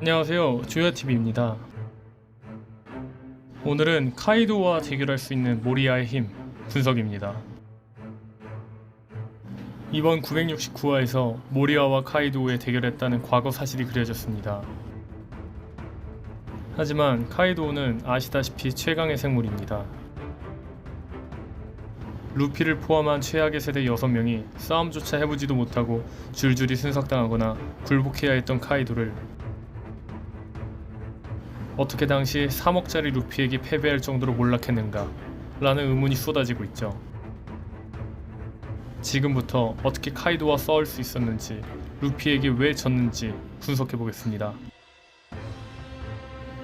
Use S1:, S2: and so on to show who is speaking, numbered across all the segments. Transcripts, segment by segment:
S1: 안녕하세요, 조야TV입니다. 오늘은 카이도우와 대결할 수 있는 모리아의 힘 분석입니다. 이번 969화에서 모리아와 카이도우의 대결했다는 과거 사실이 그려졌습니다. 하지만 카이도우는 아시다시피 최강의 생물입니다. 루피를 포함한 최악의 세대 6명이 싸움조차 해보지도 못하고 줄줄이 순삭당하거나 굴복해야 했던 카이도우를 어떻게 당시 3억짜리 루피에게 패배할 정도로 몰락했는가 라는 의문이 쏟아지고 있죠. 지금부터 어떻게 카이도우와 싸울 수 있었는지, 루피에게 왜 졌는지 분석해보겠습니다.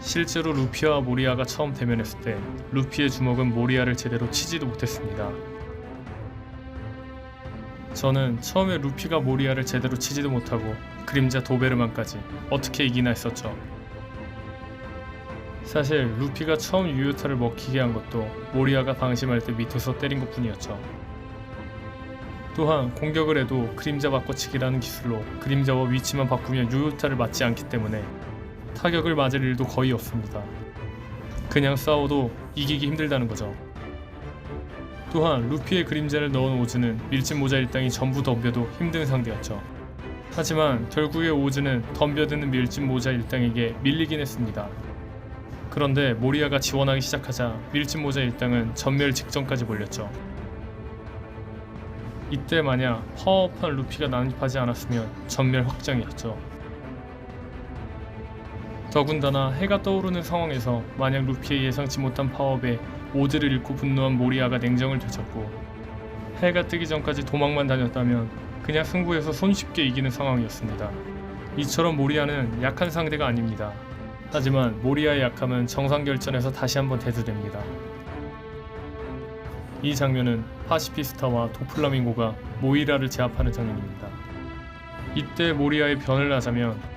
S1: 실제로 루피와 모리아가 처음 대면했을 때 루피의 주먹은 모리아를 제대로 치지도 못했습니다. 저는 처음에 루피가 모리아를 제대로 치지도 못하고 그림자 도베르만까지 어떻게 이기나 했었죠. 사실 루피가 처음 유효타를 먹히게 한 것도 모리아가 방심할 때 밑에서 때린 것 뿐이었죠. 또한 공격을 해도 그림자 바꿔치기라는 기술로 그림자와 위치만 바꾸면 유효타를 맞지 않기 때문에 타격을 맞을 일도 거의 없습니다. 그냥 싸워도 이기기 힘들다는 거죠. 또한 루피의 그림자를 넣은 오즈는 밀짚 모자 일당이 전부 덤벼도 힘든 상대였죠. 하지만 결국에 오즈는 덤벼드는 밀짚 모자 일당에게 밀리긴 했습니다. 그런데 모리아가 지원하기 시작하자 밀짚 모자 일당은 전멸 직전까지 몰렸죠. 이때 만약 파워업한 루피가 난입하지 않았으면 전멸 확정이었죠. 더군다나 해가 떠오르는 상황에서 만약 루피의 예상치 못한 파워업에 오즈를 잃고 분노한 모리아가 냉정을 되찾고 해가 뜨기 전까지 도망만 다녔다면 그냥 승부에서 손쉽게 이기는 상황이었습니다. 이처럼 모리아는 약한 상대가 아닙니다. 하지만 모리아의 약함은 정상결전에서 다시 한번 대두됩니다. 이 장면은 파시피스타와 도플라밍고가 모이라를 제압하는 장면입니다. 이때 모리아의 변을 하자면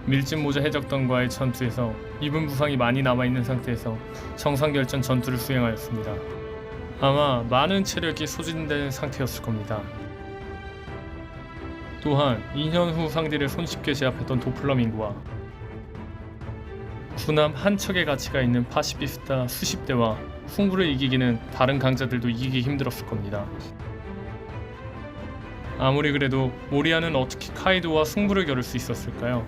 S1: 밀짚 모자 해적단과의 전투에서 입은 부상이 많이 남아있는 상태에서 정상결전 전투를 수행하였습니다. 아마 많은 체력이 소진된 상태였을 겁니다. 또한 2년 후 상대를 손쉽게 제압했던 도플라밍고와 군함 한 척의 가치가 있는 파시피스타 수십 대와 승부를 이기기는 다른 강자들도 이기기 힘들었을 겁니다. 아무리 그래도 모리아는 어떻게 카이도우와 승부를 겨룰 수 있었을까요?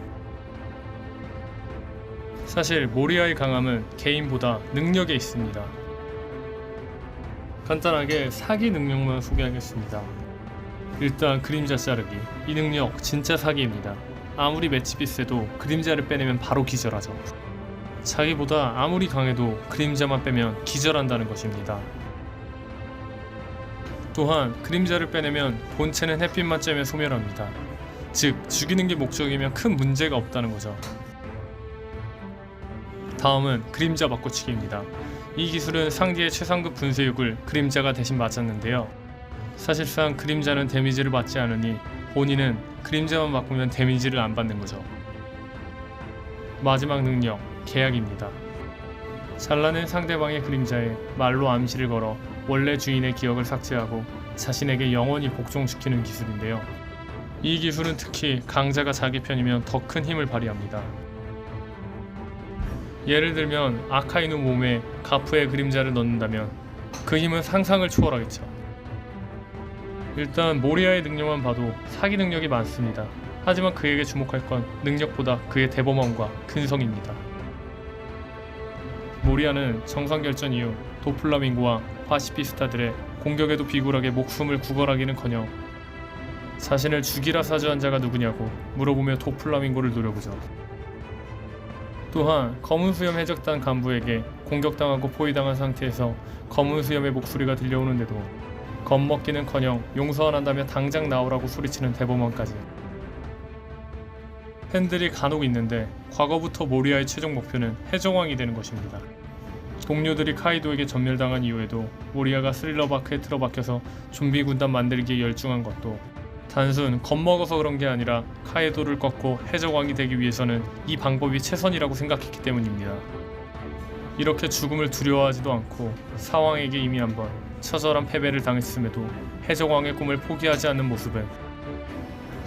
S1: 사실 모리아의 강함은 개인보다 능력에 있습니다. 간단하게 사기 능력만 소개하겠습니다. 일단 그림자 자르기. 이 능력 진짜 사기입니다. 아무리 매치비 세도 그림자를 빼내면 바로 기절하죠. 자기보다 아무리 강해도 그림자만 빼면 기절한다는 것입니다. 또한 그림자를 빼내면 본체는 햇빛만 쬐면 소멸합니다. 즉 죽이는 게 목적이면 큰 문제가 없다는 거죠. 다음은 그림자 바꿔치기입니다. 이 기술은 상대의 최상급 분쇄육을 그림자가 대신 맞았는데요. 사실상 그림자는 데미지를 받지 않으니 본인은 그림자만 바꾸면 데미지를 안 받는 거죠. 마지막 능력, 계약입니다. 잘라낸 상대방의 그림자에 말로 암시를 걸어 원래 주인의 기억을 삭제하고 자신에게 영원히 복종시키는 기술인데요. 이 기술은 특히 강자가 자기 편이면 더 큰 힘을 발휘합니다. 예를 들면 아카이누 몸에 가프의 그림자를 넣는다면 그 힘은 상상을 초월하겠죠. 일단 모리아의 능력만 봐도 사기 능력이 많습니다. 하지만 그에게 주목할 건 능력보다 그의 대범함과 근성입니다. 모리아는 정상결전 이후 도플라밍고와 파시피스타들의 공격에도 비굴하게 목숨을 구걸하기는커녕 자신을 죽이라 사주한 자가 누구냐고 물어보며 도플라밍고를 노려보죠. 또한 검은 수염 해적단 간부에게 공격당하고 포위당한 상태에서 검은 수염의 목소리가 들려오는데도 겁먹기는커녕 용서 안 한다며 당장 나오라고 소리치는 대범함까지. 팬들이 간혹 있는데 과거부터 모리아의 최종 목표는 해적왕이 되는 것입니다. 동료들이 카이도에게 전멸당한 이후에도 모리아가 스릴러바크에 틀어박혀서 좀비 군단 만들기에 열중한 것도 단순 겁먹어서 그런 게 아니라 카이도를 꺾고 해적왕이 되기 위해서는 이 방법이 최선이라고 생각했기 때문입니다. 이렇게 죽음을 두려워하지도 않고 사왕에게 이미 한번 처절한 패배를 당했음에도 해적왕의 꿈을 포기하지 않는 모습은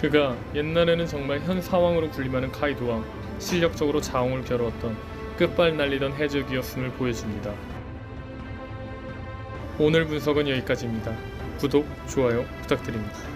S1: 그가 옛날에는 정말 현 사왕으로 군림하는 카이도와 실력적으로 자웅을 겨루었던 끝발 날리던 해적이었음을 보여줍니다. 오늘 분석은 여기까지입니다. 구독, 좋아요 부탁드립니다.